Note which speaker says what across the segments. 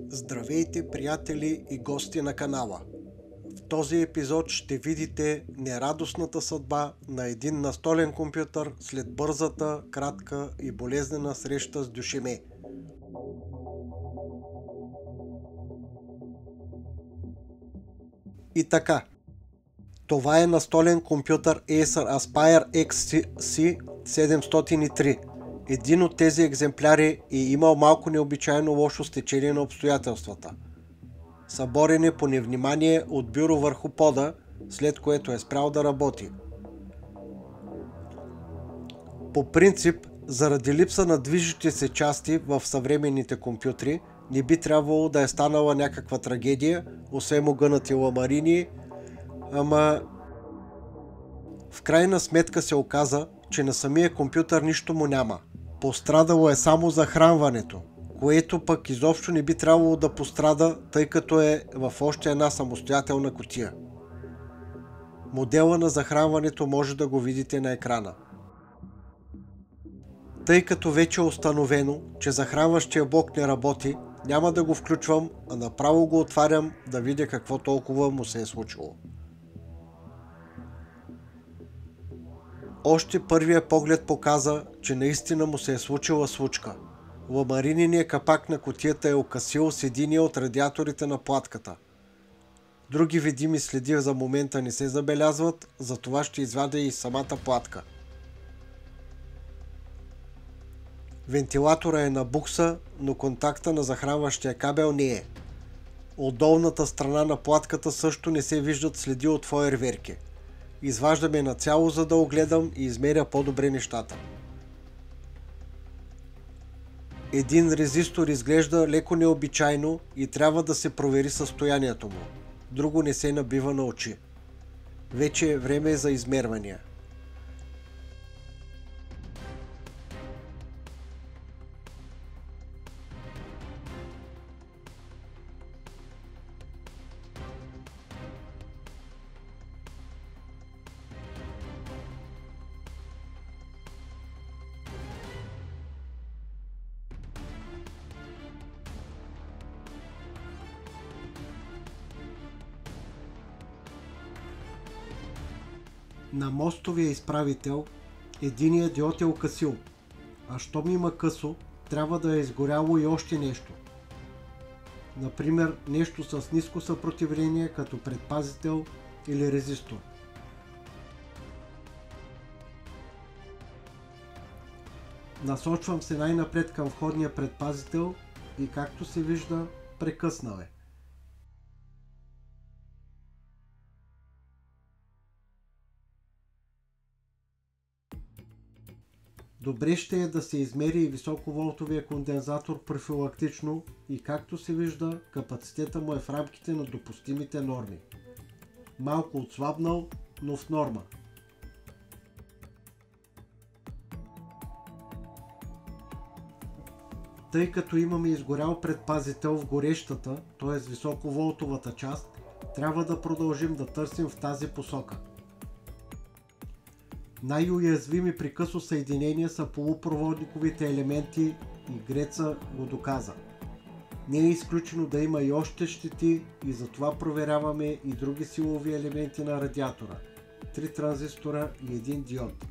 Speaker 1: Здравейте, приятели и гости на канала! В този епизод ще видите нерадостната съдба на един настолен компютър след бързата, кратка и болезнена среща с Дюшеме. И така, това е настолен компютър Acer Aspire XC703. Един от тези екземпляри е имал малко необичайно лошо стечение на обстоятелствата. Съборен е по невнимание от бюро върху пода, след което е спрял да работи. По принцип, заради липса на движещи се части в съвременните компютри, не би трябвало да е станала някаква трагедия, освен огънати ламарини, ама в крайна сметка се оказа, че на самия компютър нищо му няма. Пострадало е само захранването, което пък изобщо не би трябвало да пострада, тъй като е в още една самостоятелна кутия. Модела на захранването може да го видите на екрана. Тъй като вече е установено, че захранващия блок не работи, няма да го включвам, а направо го отварям да видя какво толкова му се е случило. Още първия поглед показа, че наистина му се е случила случка. Ламарининият капак на кутията е окасил с единия от радиаторите на платката. Други видими следи за момента не се забелязват, затова ще извадя и самата платка. Вентилатора е на букса, но контакта на захранващия кабел не е. От долната страна на платката също не се виждат следи от фойерверки. Изваждаме нацяло, за да огледам и измеря по-добре нещата. Един резистор изглежда леко необичайно и трябва да се провери състоянието му. Друго не се набива на очи. Вече е време за измервания. На мостовия изправител единият диод е окасил, а щом има късо, трябва да е изгоряло и още нещо. Например, нещо с ниско съпротивление, като предпазител или резистор. Насочвам се най-напред към входния предпазител и както се вижда, прекъснал е. Добре ще е да се измери и високоволтовия кондензатор профилактично и както се вижда, капацитета му е в рамките на допустимите норми. Малко отслабнал, но в норма. Тъй като имаме изгорял предпазител в горещата, т.е. високоволтовата част, трябва да продължим да търсим в тази посока. Най-уязвими при късо съединения са полупроводниковите елементи и Греца го доказа. Не е изключено да има и още щети и затова проверяваме и други силови елементи на радиатора. 3 транзистора и 1 диод.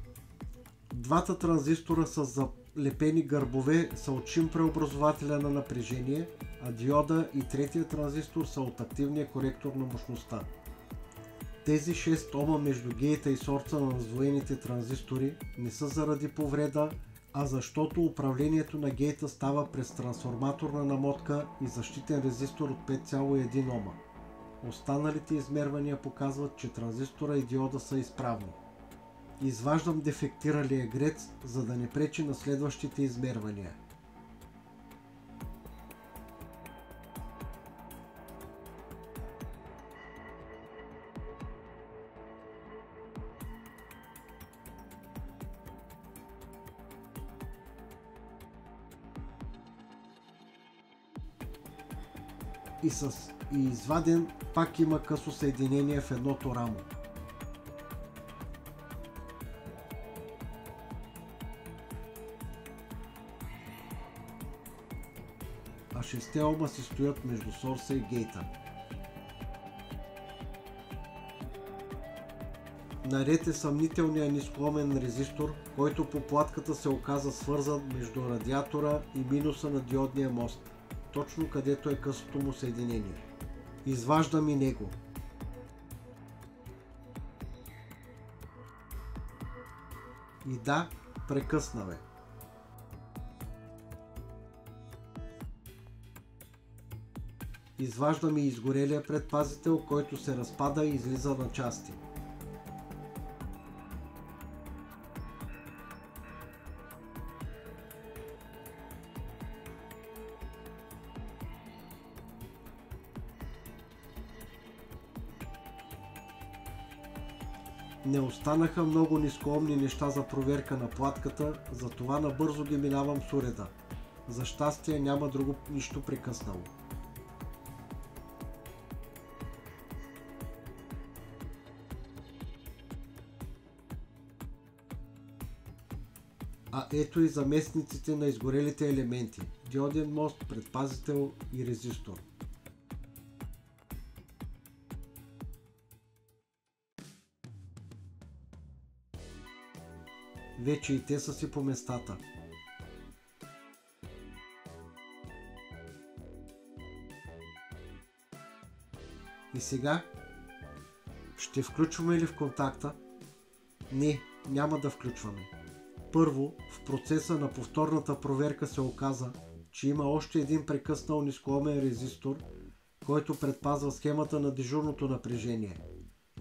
Speaker 1: Двата транзистора с залепени гърбове са от шим преобразователя на напрежение, а диода и третия транзистор са от активния коректор на мощността. Тези 6 ома между гейта и сорца на раздвоените транзистори не са заради повреда, а защото управлението на гейта става през трансформаторна намотка и защитен резистор от 5,1 ома. Останалите измервания показват, че транзистора и диода са изправни. Изваждам дефектиралия грец, за да не пречи на следващите измервания. И изваден пак има късо съединение в едното рамо. а 6 ома си стоят между сорса и гейта. Наред е съмнителния нискоомен резистор, който по платката се оказа свързан между радиатора и минуса на диодния мост, точно където е късото му съединение. Изваждам и него. И да, прекъсна бе. Изваждам и изгорелия предпазител, който се разпада и излиза на части. Не останаха много нискоомни неща за проверка на платката, затова набързо ги минавам с уреда. За щастие няма друго нищо прекъснало. А ето и заместниците на изгорелите елементи – диоден мост, предпазител и резистор. Вече и те са си по местата. И сега ще включваме ли в контакта? Не, няма да включваме. Първо, в процеса на повторната проверка се оказа, че има още един прекъснал нискоомен резистор, който предпазва схемата на дежурното напрежение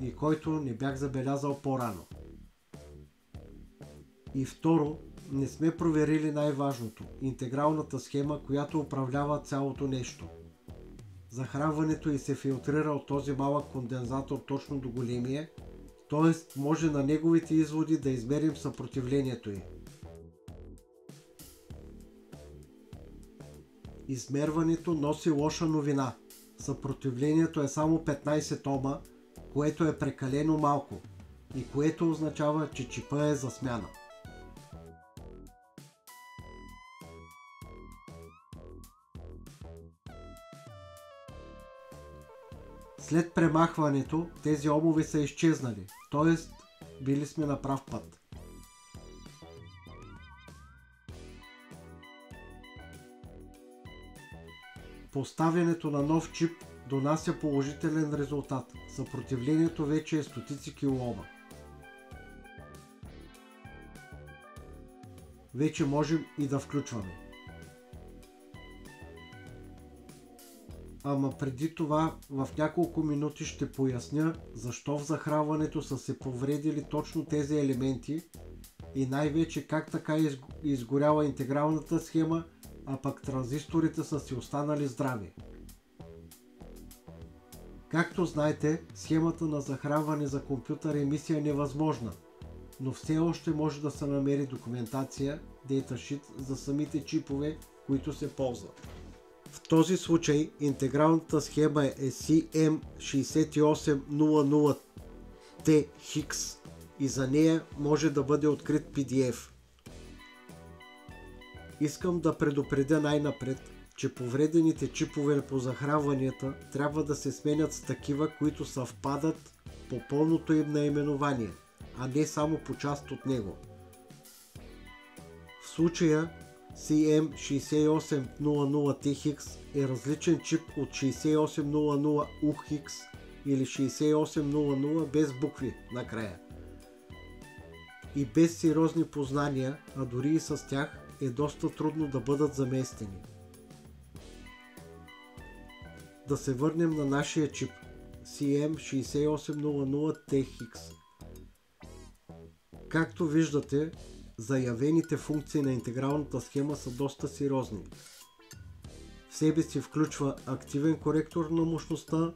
Speaker 1: и който не бях забелязал по-рано. И второ, не сме проверили най-важното – интегралната схема, която управлява цялото нещо. Захранването й се филтрира от този малък кондензатор точно до големия, т.е. може на неговите изводи да измерим съпротивлението й. Измерването носи лоша новина. Съпротивлението е само 15 ома, което е прекалено малко и което означава, че чипа е за смяна. След премахването тези омове са изчезнали, т.е. били сме на прав път. Поставянето на нов чип донася положителен резултат. Съпротивлението вече е стотици килоома. Вече можем и да включваме. Ама преди това в няколко минути ще поясня защо в захранването са се повредили точно тези елементи и най-вече как така изгоряла интегралната схема, а пък транзисторите са си останали здрави. Както знаете, схемата на захранване за компютър емисия е невъзможна, но все още може да се намери документация, дейташит за самите чипове, които се ползват. В този случай интегралната схема е CM6800THX и за нея може да бъде открит PDF. Искам да предупредя най-напред, че повредените чипове по захранванията трябва да се сменят с такива, които съвпадат по пълното им наименование, а не само по част от него. В случая CM6800THX е различен чип от 6800UHX или 6800 без букви накрая. И без сериозни познания, а дори и с тях, е доста трудно да бъдат заместени. Да се върнем на нашия чип CM6800THX. Както виждате, заявените функции на интегралната схема са доста сериозни. В себе си включва активен коректор на мощността,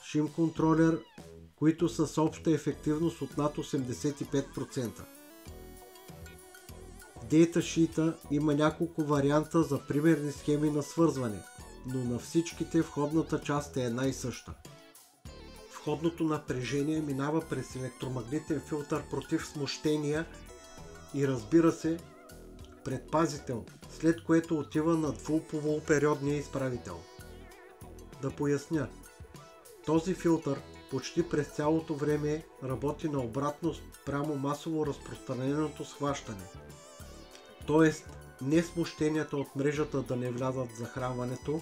Speaker 1: шим контролер, които са с обща ефективност от над 85%. В дейташита има няколко варианта за примерни схеми на свързване, но на всичките входната част е една и съща. Входното напрежение минава през електромагнитен филтър против смущения и разбира се, предпазител, след което отива на двуполупериодния изправител. Да поясня. Този филтър почти през цялото време работи на обратно спрямо масово разпространеното схващане. Тоест, не смущенията от мрежата да не влязат в захранването,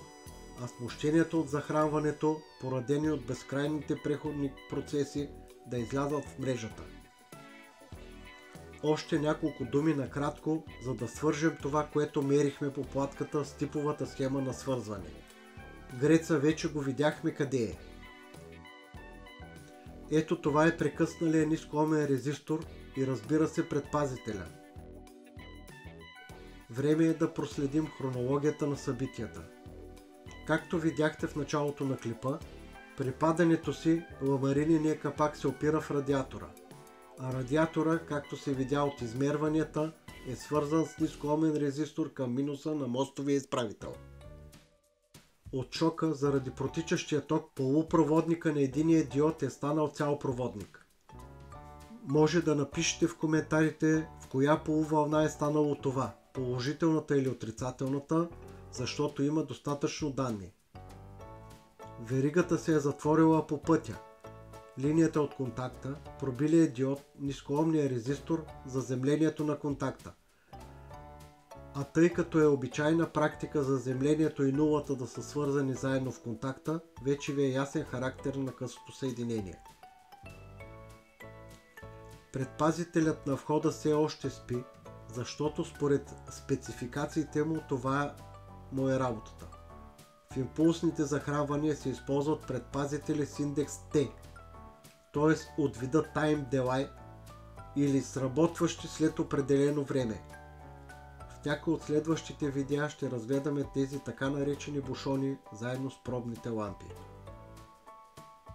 Speaker 1: а смущенията от захранването, породени от безкрайните преходни процеси, да излязат в мрежата. Още няколко думи накратко, за да свържем това, което мерихме по платката с типовата схема на свързване. Греца вече го видяхме къде е. Ето това е прекъсналия нискоомен резистор и разбира се предпазителя. Време е да проследим хронологията на събитията. Както видяхте в началото на клипа, при падането си ламарининият капак се опира в радиатора, а радиатора, както се видя от измерванията, е свързан с нискоомен резистор към минуса на мостовия изправител. От шока заради протичащия ток полупроводника на единия диод е станал цял проводник. Може да напишете в коментарите в коя полувълна е станало това, положителната или отрицателната, защото има достатъчно данни. Веригата се е затворила по пътя. Линията от контакта, пробилия диод, нискоомния резистор, заземлението на контакта. А тъй като е обичайна практика заземлението и нулата да са свързани заедно в контакта, вече ви е ясен характер на късото съединение. Предпазителят на входа все още спи, защото според спецификациите му това му е работата. В импулсните захранвания се използват предпазители с индекс T, т.е. от вида Time Delay или сработващи след определено време. В някои от следващите видеа ще разгледаме тези така наречени бушони заедно с пробните лампи.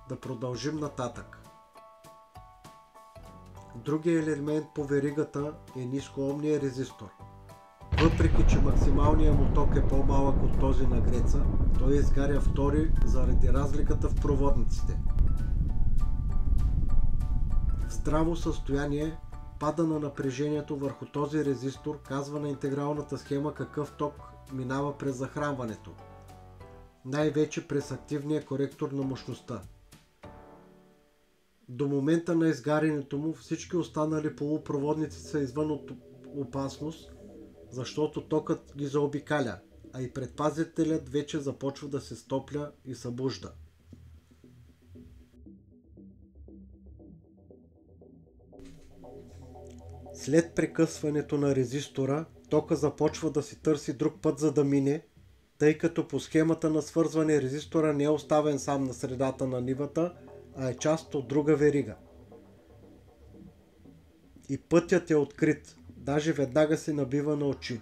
Speaker 1: Да продължим нататък. Другият елемент по веригата е нискоомния резистор. Въпреки че максималният му ток е по-малък от този на греца, той изгаря втори заради разликата в проводниците. В здраво състояние пада на напрежението върху този резистор казва на интегралната схема какъв ток минава през захранването, най-вече през активния коректор на мощността. До момента на изгарянето му всички останали полупроводници са извън от опасност, защото токът ги заобикаля, а и предпазителят вече започва да се стопля и събужда. След прекъсването на резистора, тока започва да си търси друг път за да мине, тъй като по схемата на свързване резистора не е оставен сам на средата на нивата, а е част от друга верига. И пътят е открит, даже веднага се набива на очи.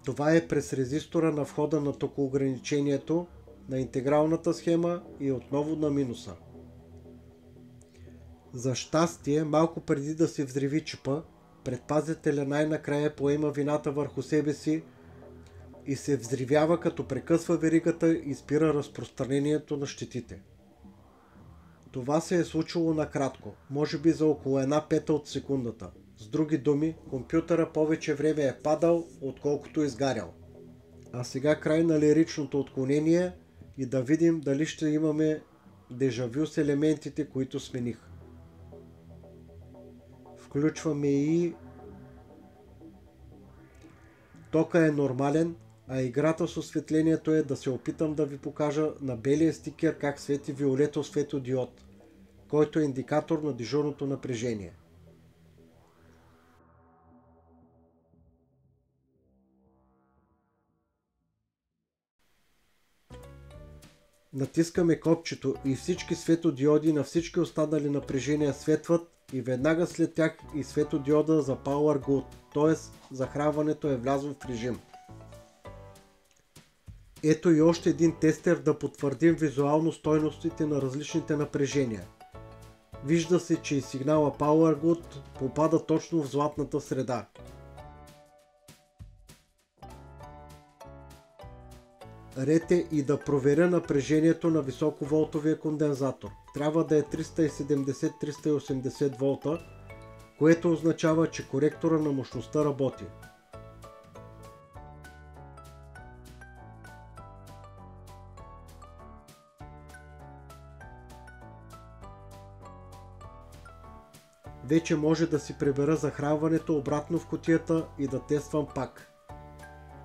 Speaker 1: Това е през резистора на входа на токоограничението, на интегралната схема и отново на минуса. За щастие, малко преди да се взриви чипа, предпазителя най-накрая поема вината върху себе си и се взривява, като прекъсва веригата и спира разпространението на щетите. Това се е случило накратко, може би за около 1/5 от секундата. С други думи, компютъра повече време е падал, отколкото изгарял. А сега край на лиричното отклонение и да видим дали ще имаме дежавю с елементите, които смених. Включваме и тока е нормален, а играта с осветлението е да се опитам да ви покажа на белия стикер как свети виолетов светодиод, който е индикатор на дежурното напрежение. Натискаме копчето и всички светодиоди на всички останали напрежения светват и веднага след тях и светодиода за Power Good, т.е. захранването е влязло в режим. Ето и още един тестер да потвърдим визуално стойностите на различните напрежения. Вижда се, че и сигнала Power Good попада точно в златната среда. Ред е и да проверя напрежението на високоволтовия кондензатор. Трябва да е 370-380 волта, което означава, че коректора на мощността работи. вече може да си прибера захранването обратно в кутията и да тествам пак.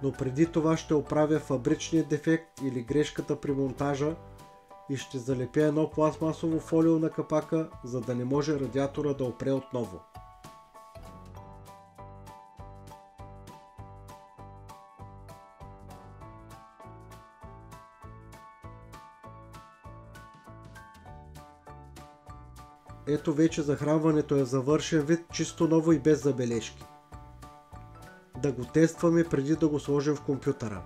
Speaker 1: Но преди това ще оправя фабричния дефект или грешката при монтажа и ще залепя едно пластмасово фолио на капака, за да не може радиатора да опре отново. Ето вече захранването е завършен вид, чисто ново и без забележки. Да го тестваме преди да го сложим в компютъра.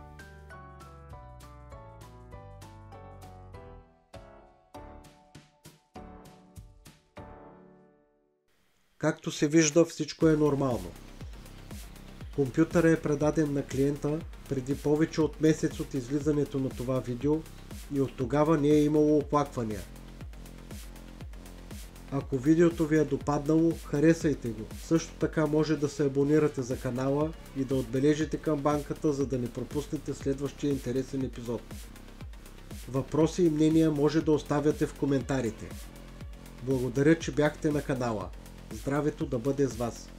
Speaker 1: Както се вижда, всичко е нормално. Компютърът е предаден на клиента преди повече от месец от излизането на това видео и от тогава не е имало оплаквания. Ако видеото ви е допаднало, харесайте го. Също така може да се абонирате за канала и да отбележите камбанката, за да не пропуснете следващия интересен епизод. Въпроси и мнения може да оставяте в коментарите. Благодаря, че бяхте на канала. Здравето да бъде с вас!